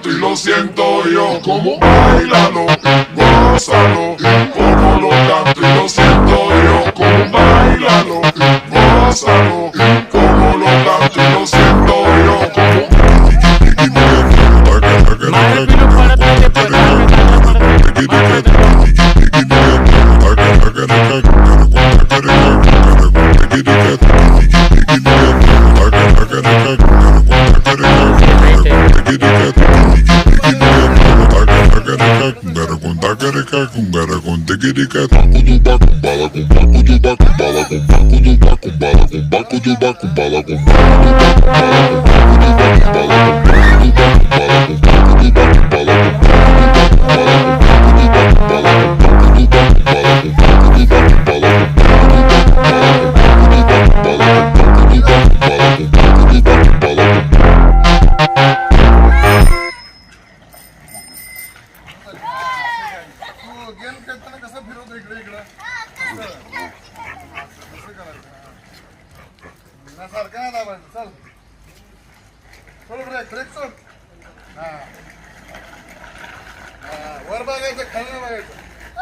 canto y lo siento yo. Como bailalo, gózalo, como lo canto y lo siento yo. Como bailalo, gózalo, como lo canto y lo siento yo.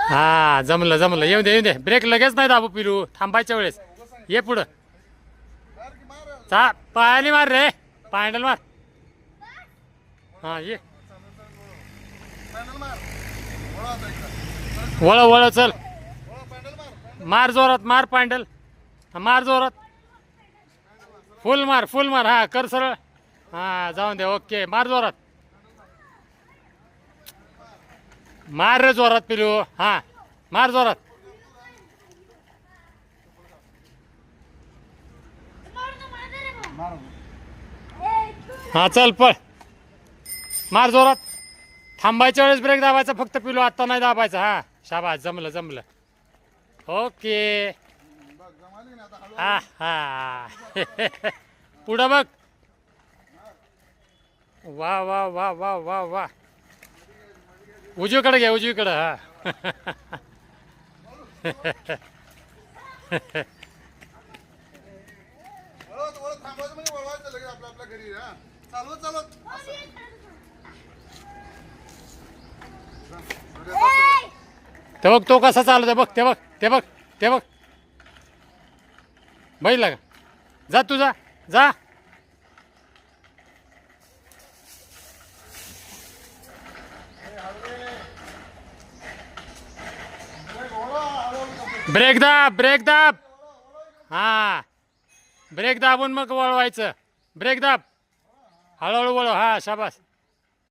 हा जमलं जमलं येऊ दे येऊ they break लगेच नाही दाबू पिलू थांबायच्या वेळेस ये पुढं चा पायाने मार रे पायंडल मार हा ये वळ वळ चल मार जोरात मार पायंडल मार जोरात फुल मार हा कर सरळ हा जाऊन दे ओके मार जोरात मार रे जोरात पिलू हा मार जोरात हा चल पळ मार जोरात थांबायच्या वेळेस ब्रेक दाबायचा फक्त पिलू आत्ता नाही दाबायचा हा शाबास जमलं जमलं ओके हा हा पुढं बघ वा वा वा वा वा वा उजवीकडे घ्या उजवीकडे हा ते बघ तो कसा चालत बघ ते बघ ते बघ ते बघ बघितला का जा तू जा जा ब्रेक दाब हा ब्रेक दाबून मग वळवायचं ब्रेक दाब हळूहळू वळव हा शाबास